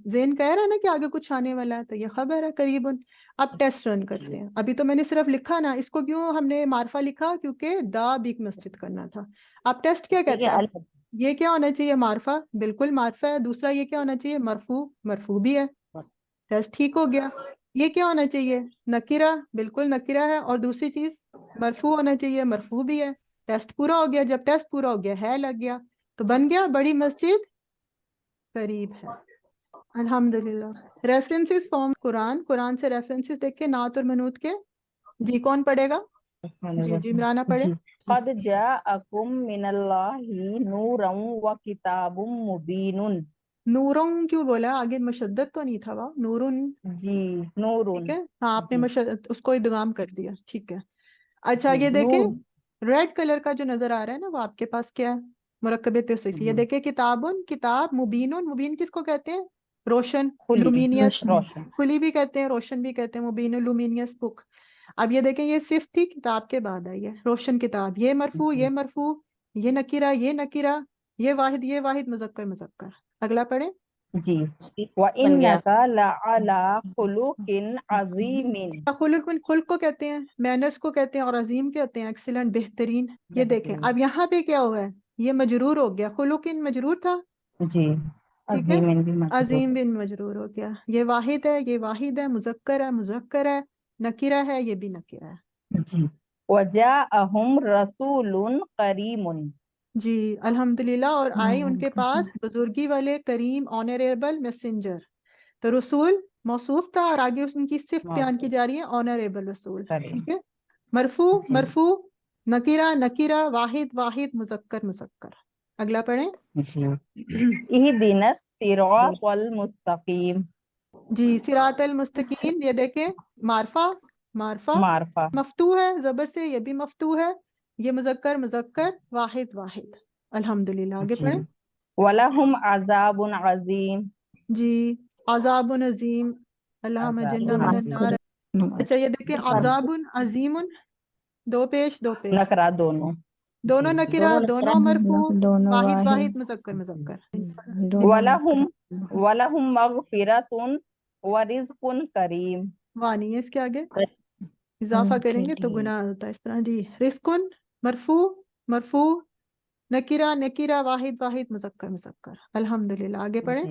ذہن کہہ رہا ہے نا کہ آگے کچھ آنے والا ہے, تو یہ خبر ہے قریبن. اب ٹیسٹ رن کرتے ہیں. ابھی تو میں نے صرف لکھا نا, اس کو کیوں ہم نے معرفہ لکھا؟ کیونکہ دا بگ مسجد کرنا تھا. اب ٹیسٹ کیا کہتا ہے؟ یہ کیا ہونا چاہیے؟ معرفہ. بالکل معرفہ ہے. دوسرا یہ کیا ہونا چاہیے؟ مرفوع. مرفوع بھی ہے. ٹیسٹ ٹھیک ہو گیا. یہ کیا ہونا چاہیے؟ نکیرہ. بالکل نکیرہ ہے. اور دوسری چیز مرفوع ہونا چاہیے. مرفوع بھی ہے. ٹیسٹ پورا ہو گیا. جب ٹیسٹ پورا ہو گیا ہے لگ گیا, تو بن گیا بڑی مسجد قریب ہے. الحمدللہ. ریفرنسز فرام قرآن. قرآن سے ریفرنسز دیکھ کے نعت اور منوط کے. جی کون پڑھے گا؟ جی عمرانہ پڑھے. قد جاءکم من اللہ نورا و کتاب مبین. نوروں کیوں بولا؟ آگے مشدد تو نہیں تھا وہ نورن. جی نورن. ٹھیک ہے, ہاں آپ نے اس کو ادغام کر دیا. ٹھیک ہے. اچھا یہ دیکھیں, ریڈ کلر کا جو نظر آ رہا ہے نا, وہ آپ کے پاس کیا ہے؟ مرکب توصیفی. یہ دیکھیں, کتابن, کتاب. مبین. مبین کس کو کہتے ہیں؟ روشن, لومینیس. کھلی بھی کہتے ہیں, روشن بھی کہتے ہیں. مبین لومینیس بک. اب یہ دیکھیں, یہ صرف تھی, کتاب کے بعد آئی ہے روشن کتاب. یہ مرفوع, یہ مرفوع, یہ نکیرہ, یہ نکیرہ, یہ واحد, یہ واحد, مذکر مذکر. اگلا پڑھیں. جی وَإِنَّكَ لَعَلَى خُلُقٍ عَظِيمٍ. خلق کو کہتے ہیں، مینرز کو کہتے ہیں، اور عظیم کہتے ہیں ایکسیلنٹ، بہترین. یہ دیکھیں اب یہاں پہ کیا ہوا ہے، یہ مجرور ہو گیا، خلقن مجرور تھا، جی ٹھیک ہے، عظیم بھی مجرور. عظیم بن مجرور ہو گیا. یہ واحد ہے، یہ واحد ہے، مذکر ہے، مذکر ہے، نکرہ ہے، یہ بھی نکرہ ہے. جی وَجَاءَهُمْ رَسُولٌ قَرِيمٌ. جی الحمدللہ، اور آئے ان کے پاس بزرگی والے کریم آنریبل میسنجر. تو رسول موصوف تھا، اور آگے ان کی صفت بیان کی جا رہی ہے آنریبل رسول. ٹھیک ہے، مرفوع مرفوع، نکرہ نکرہ، واحد واحد، مذکر مذکر. اگلا پڑھیں. اهدنا الصراط المستقیم. جی صراط المستقیم، یہ دیکھیں معرفہ معرفہ معرفہ. مفتوح ہے زبر سے، یہ بھی مفتوح ہے، یہ مذکر مذکر، واحد واحد. الحمدللہ. آگے پڑھیں. وَلَهُمْ عَذَابٌ عَظِيمٌ. جی عذاب عظیم، اللہم اجرنا من النار. اچھا یہ دیکھیں عذاب عظیم، دو پیش دو پیش، نکرہ دونوں. دونوں نکرہ، دونوں مرفوع، واحد واحد، مذکر مذکر. وَلَهُمْ مَغْفِرَةٌ وَرِزْقٌ کریم. وانی ہے اس کے آگے، اضافہ کریں گے تو گناہ ہوتا ہے اس طرح. جی رزقن مرفوع مرفوع، نکرہ نکرہ، واحد واحد، مذکر مذکر. الحمدللہ. آگے پڑھیں.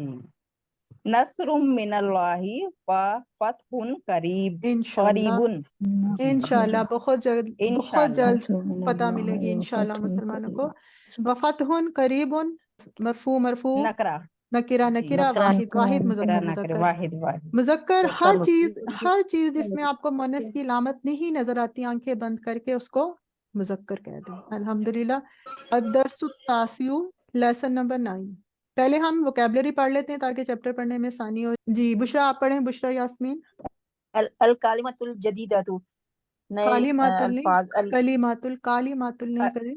نصر من اللہ وفتح قریب. انشاءاللہ قریب. انشاءاللہ بہت جلد، بہت جلد پتہ ملے گی انشاءاللہ مسلمانوں کو. وفتح قریب، مرفوع مرفوع، نکرہ نکرہ نکرہ، واحد واحد، مذکر مذکر. واحد واحد. مذکر ہر چیز جس میں آپ کو مؤنث کی علامت نہیں نظر آتی، آنکھیں بند کر کے اس کو مذکر کہہ دیں. الحمدللہ. الدرس التاسع، لیسن نمبر 9. پہلے ہم وکیبلری پڑھ لیتے ہیں تاکہ چیپٹر پڑھنے میں آسانی ہو. جی بشرا آپ پڑھیں، بشرا یاسمین. الکلمۃ الجدیدۃ، نئے کالیمات الفاظ. کلیمات کالیمات نہیں کریں،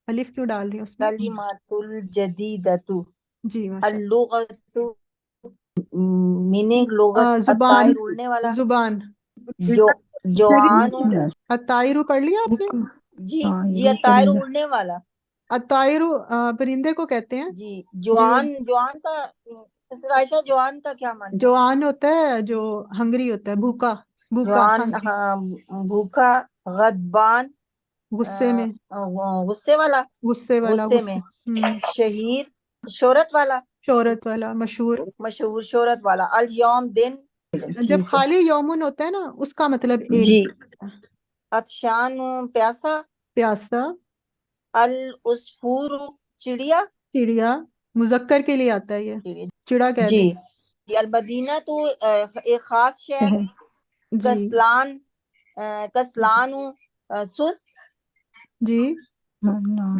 الف کیوں ڈال رہی ہیں اس میں؟ کلمۃ الجدیدۃ. جی ماشاء اللغۃ، میننگ لغت، زبان الطائر اڑنے والا، زبان. جوان. الطائر پڑھ لیا آپ نے؟ جی جی الطائر اڑنے والا. الطائر پرندے کو کہتے ہیں. جی جوان، جوان کا سسٹر عائشہ، جوان کا کیا معنی؟ جوان ہوتا ہے جو ہنگری ہوتا ہے، بھوکا بھوکا، جوان، ہاں بھوکا. غضبان، غصے میں، غصے والا، غصے والا، غصے میں. شہیر، شہرت والا، شہرت والا، مشہور. مشہور، شہرت والا. الیوم، دن. جب خالی یومن ہوتا ہے نا اس کا مطلب ایک. جی. عطشان، پیاسا. پیاسا. العصفور، چڑیا. چڑیا، مذکر کے لیے آتا ہے یہ، چڑا کہہ جی. دیں. المدینہ تو ایک خاص شہر. کسلان، کسلان سست. جی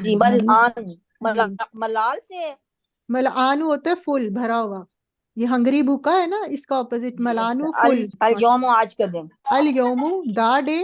جی. ملعان، ملال سے ہے. ملعان ہوتا ہے فل، بھرا ہوا. یہ ہنگری بھوکا ہے نا، اس کا اپوزٹ ملانو فل. الیوم، آج کا دن. الیوم دا ڈے،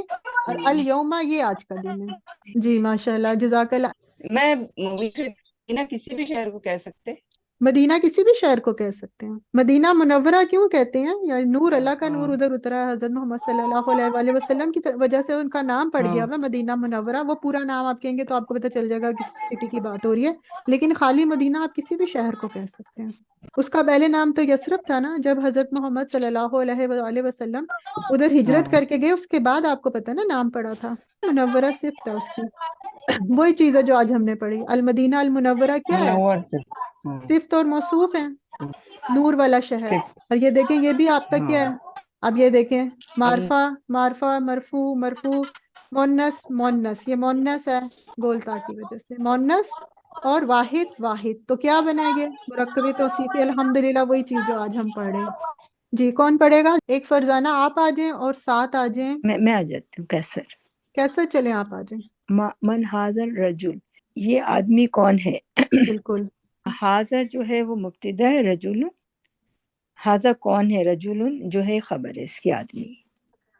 اور الیوم یہ آج کا دن ہے. جی ماشاءاللہ، جزاک اللہ. میں مدینہ کسی بھی شہر کو کہہ سکتے، مدینہ کسی بھی شہر کو کہہ سکتے ہیں. مدینہ منورہ کیوں کہتے ہیں؟ یا نور، اللہ کا نور ادھر اترا ہے، حضرت محمد صلی اللہ علیہ وآلہ وسلم کی وجہ سے ان کا نام پڑ گیا ہوا مدینہ منورہ. وہ پورا نام آپ کہیں گے تو آپ کو پتہ چل جائے گا کس سٹی کی بات ہو رہی ہے. لیکن خالی مدینہ آپ کسی بھی شہر کو کہہ سکتے ہیں. اس کا پہلے نام تو یثرب تھا نا، جب حضرت محمد صلی اللہ علیہ وآلہ وسلم ادھر ہجرت کر کے گئے، اس کے بعد آپ کو پتہ نا نام پڑا تھا. منورہ صرف تھا اس کی. وہی چیز ہے جو آج ہم نے پڑھی. المدینہ المنورہ کیا ہے؟ صفت اور موصوف ہیں، نور والا شہر. اور یہ دیکھیں یہ بھی آپ کا کیا ہے؟ اب یہ دیکھیں معرفہ معرفہ، مرفوع مرفوع، مونس مونس، یہ مونس ہے گولتا کی وجہ سے، مونس. اور واحد واحد، تو کیا بنائے گے؟ مرکب توصیفی. الحمدللہ وہی چیز جو آج ہم پڑھ رہے ہیں. جی کون پڑھے گا؟ ایک فرزانہ آپ آ جائیں اور ساتھ آ جائیں. میں آ جاتی ہوں. کیسر چلیں آپ آ جائیں. من حاضر رجل، یہ آدمی کون ہے؟ بالکل. حاضر جو ہے وہ مبتدا ہے، رجل حاضر کون ہے؟ رجل جو ہے خبر ہے اس کی، آدمی.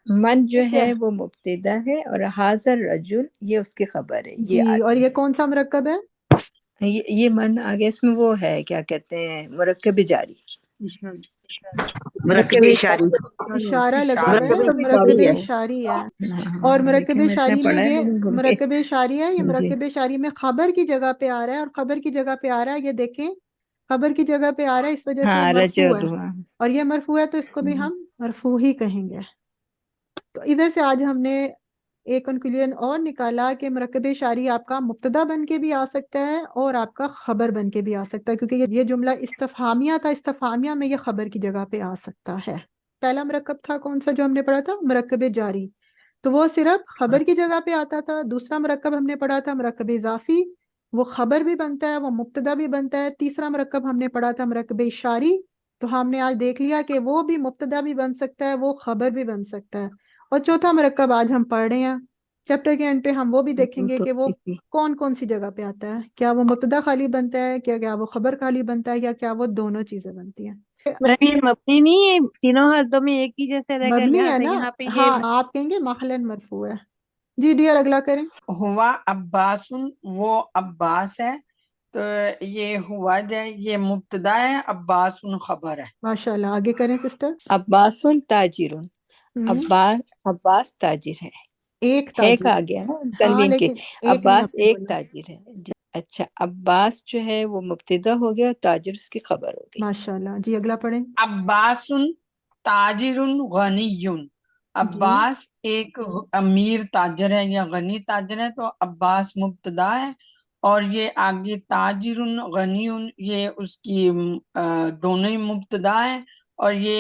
من جو ہے وہ مبتدا ہے، اور حاضر رجل یہ اس کی خبر ہے. جی اور یہ کون سا مرکب ہے؟ یہ من آگے اس میں وہ ہے کیا کہتے ہیں، مرکب جاری. مرکب اشاری، اشارہ لگا ہوا ہے، مرکب اشاری ہے. اور مرکب اشاری میں یہ مرکب اشاری ہے، یہ مرکب اشاری میں خبر کی جگہ پہ آ رہا ہے. اور خبر کی جگہ پہ آ رہا ہے، یہ دیکھیں خبر کی جگہ پہ آ رہا ہے اس وجہ سے ہاں مرفوع ہے، رجل اور یہ مرفوع ہے تو اس کو بھی ہم مرفوع ہی کہیں گے۔ تو ادھر سے آج ہم نے ایک کنکلوژن اور نکالا کہ مرکب اشاری آپ کا مبتدا بن کے بھی آ سکتا ہے اور آپ کا خبر بن کے بھی آ سکتا ہے، کیونکہ یہ جملہ استفہامیہ تھا، استفہامیہ میں یہ خبر کی جگہ پہ آ سکتا ہے۔ پہلا مرکب تھا کون سا جو ہم نے پڑھا تھا؟ مرکب جاری، تو وہ صرف خبر کی جگہ پہ آتا تھا۔ دوسرا مرکب ہم نے پڑھا تھا مرکب اضافی، وہ خبر بھی بنتا ہے، وہ مبتدا بھی بنتا ہے۔ تیسرا مرکب ہم نے پڑھا تھا مرکب اشاری، تو ہم نے آج دیکھ لیا کہ وہ بھی مبتدا بھی بن سکتا ہے، وہ خبر بھی بن سکتا ہے۔ اور چوتھا مرکب آج ہم پڑھ رہے ہیں، چیپٹر کے اینڈ پہ ہم وہ بھی دیکھیں گے کہ وہ کون کون سی جگہ پہ آتا ہے، کیا وہ مبتدا خالی بنتا ہے، کیا وہ خبر خالی بنتا ہے، یا کیا وہ دونوں چیزیں بنتی ہیں۔ یہ مبنی نہیں ہے، تینوں حالتوں میں ایک ہی جیسے رہ گئے، مبنی ہے لہٰذا نا، یہاں پہ ہاں یہ آپ کہیں گے محلن مرفوع ہے۔ جی ڈیئر اگلا کریں۔ ہوا عباس، وہ عباس ہے، تو یہ ہوا جو ہے یہ مبتدا ہے، عباس خبر ہے۔ ماشاءاللہ، آگے کریں سسٹر۔ عباس تاجر، عباس تاجر ہے، ایک ہے تاجر، کہا گیا نا ہاں تنوین کے، لیکن ایک نہیں عباس آپ نے ایک بولا۔ تاجر ہے جی۔ اچھا عباس جو ہے وہ مبتدا ہو گیا، تاجر اس کی خبر ہو گئی۔ ماشاءاللہ، جی اگلا پڑھیں۔ عباس تاجر غنی، عباس ایک امیر تاجر ہے یا غنی تاجر ہے، تو عباس مبتدا ہے، اور یہ آگے تاجر غنی یہ اس کی دونوں ہی مبتدا ہے، اور یہ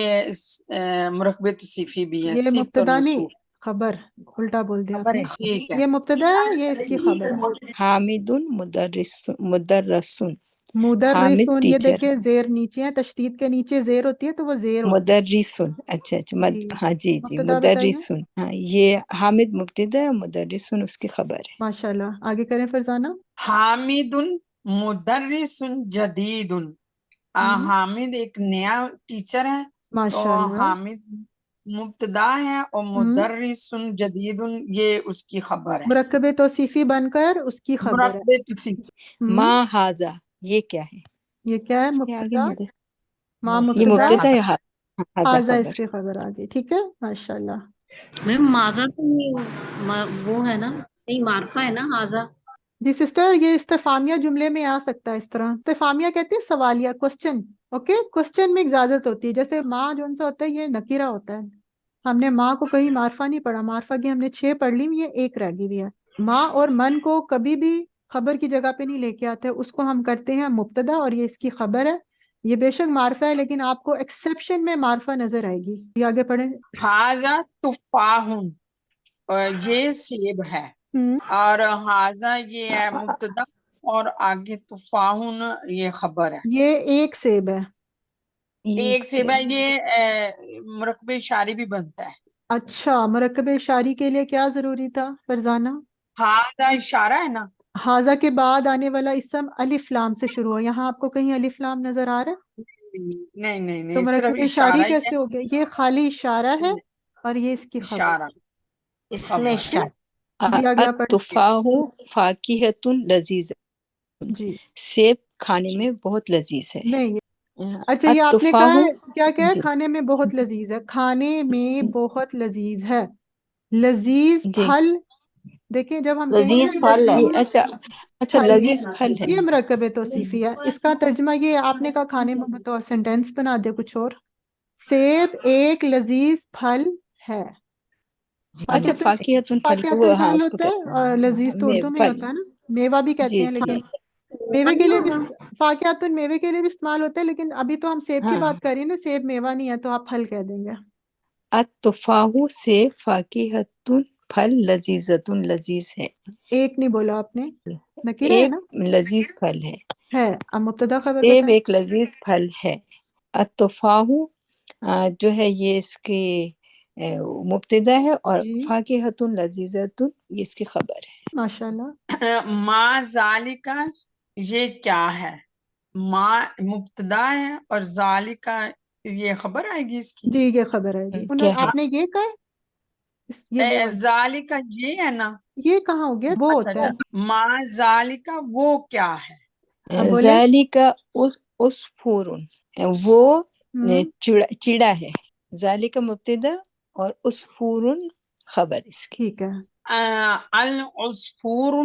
مرکب توصیفی بھی ہے، یہ صفت اور مبتدا نہیں، موصوف۔ خبر، الٹا بول دیا آپ خبر نے، ہے۔ ٹھیک ہے، یہ مبتدا ہے، یہ اس کی خبر ہے۔ حامد مدرسن، حامد مدرسون، یہ ٹیچر، دیکھیں زیر نیچے ہے، تشدید کے نیچے زیر ہوتی ہے تو وہ زیر ہوتی مدرسن، اچھا ہے۔ جی ہاں جی مبتدا بتائیے۔ مدرسن، ہاں یہ حامد مبتدا ہے، مدرسن اس کی خبر ہے۔ ماشاءاللہ، آگے کریں فرزانہ۔ حامد مدرس جدید، حامد ایک نیا ٹیچر ہے، تو ماشاءاللہ، حامد مبتدا ہے، اور مدرس جدید یہ اس کی خبر ہے، مرکب توصیفی بن کر اس کی خبر ہے۔ مرکب توصیفی۔ ما ہاذا، یہ کیا ہے؟ یہ کیا ہے؟ اس کے آگے مبتدا، ما یہ مبتدا، مبتدا ہے، ہاذا حاضہ اس خبر۔ کی خبر آگے، ٹھیک ہے، ماشاءاللہ۔ میم ماذا تو وہ ہے نا، نہیں معرفہ ہے نا ہاذا۔ جی سسٹر، یہ استفہامیہ جملے میں آ سکتا ہے اس طرح، استفہامیہ کہتے ہیں سوالیہ، کوسچن، اوکے، کوسچن میں ایک اجازت ہوتی ہے، جیسے ماں جو سا ہوتا ہے یہ نکیرہ ہوتا ہے، ہم نے ماں کو کہیں معرفہ نہیں پڑھا، معرفہ کی ہم نے 6 پڑھ لی، یہ ایک رہ گئی ہے۔ ماں اور من کو کبھی بھی خبر کی جگہ پہ نہیں لے کے آتے، اس کو ہم کرتے ہیں مبتدا، اور یہ اس کی خبر ہے، یہ بے شک معرفہ ہے، لیکن آپ کو ایکسیپشن میں معرفہ نظر آئے گی۔ یہ آگے پڑھیں۔ حاذا تفاح، یہ سیب ہے، اور حاذا یہ ہے مبتدا، اور آگے تفاح یہ خبر ہے۔ یہ ایک سیب ہے، ایک سیب ہے، یہ مرکب اشاری بھی بنتا ہے۔ اچھا، مرکب اشاری کے لیے کیا ضروری تھا فرزانہ؟ حاذا اشارہ ہے نا، حاذا کے بعد آنے والا اسم الف لام سے شروع ہو، یہاں آپ کو کہیں الف لام نظر آ رہا ہے؟ نہیں نہیں تو نہیں، صرف مرکب اشاری اشارہ ہی ہے، کیسے ہو گیا؟ یہ خالی اشارہ ہے اور یہ اس کی خبر اشارہ اس خبر میں ہے۔ اشارہ۔ جی اگلا پڑھیں۔ التفاح فاکہۃ لذیذ، جی سیب کھانے میں بہت لذیذ ہے۔ نہیں، اچھا یہ آپ نے التفاح کہا ہے، کیا کہا ہے؟ جی کھانے میں بہت لذیذ ہے، کھانے میں بہت لذیذ ہے، لذیذ جی پھل، دیکھیں جب ہم کہیں گے لذیذ نا پھل ہے۔ یہ لذیذ اچھا پھل، لذیذ پھل ہے۔ یہ مرکب توصیفی ہے، اس کا ترجمہ یہ آپ نے کہا کھانے میں تو سینٹینس بنا دے کچھ اور، سیب ایک لذیذ پھل ہے۔ اچھا فاکہۃ فاکہۃ پھل کو وہ فاکہۃ ہاں فعل اس کو ہوتا کہتے ہے، اور لذیذ تو ہیں اردو میں ہی پھل، ہوتا ہے نا، میوہ بھی کہتے جی ہیں، جی لیکن میوے کے لیے بھی فاکہۃ میوے کے لیے بھی استعمال ہوتا ہے، لیکن ابھی تو ہم سیب کی ہاں۔ بات کر رہے ہیں نا، سیب میوہ نہیں ہے تو آپ پھل کہہ دیں گے۔ التفاح سیب فاکہۃ پھل لذیذۃ لذیذ ہے، ایک نہیں بولا آپ نے، نکیرہ ہے ایک نا، لذیذ پھل ہے، ہے، اب مبتدا خبر سیب بتائیں۔ ایک لذیذ پھل ہے۔ التفاح جو ہے یہ اس کی مبتدا ہے، اور جی فاکہۃ لذیذۃ یہ اس کی خبر ہے۔ ماشاءاللہ، ما ذالکا یہ کیا ہے، ما مبتدا ہے اور ذالکا یہ خبر آئے گی اس کی، جی یہ خبر ہے جی، کیا ہے؟ آپ نے یہ کہا ہے؟ یہ وہ ہے، ذالکا یہ ہے نا، یہ کہاں ہو گیا؟ وہ اچھا ہوتا ہے، ما ذالکا وہ کیا ہے، اب بولے۔ ذالک عصفور، وہ ہوں چڑا ہے، ذالک مبتدا اور عصفور خبر اس کی۔ ٹھیک ہے، العصفور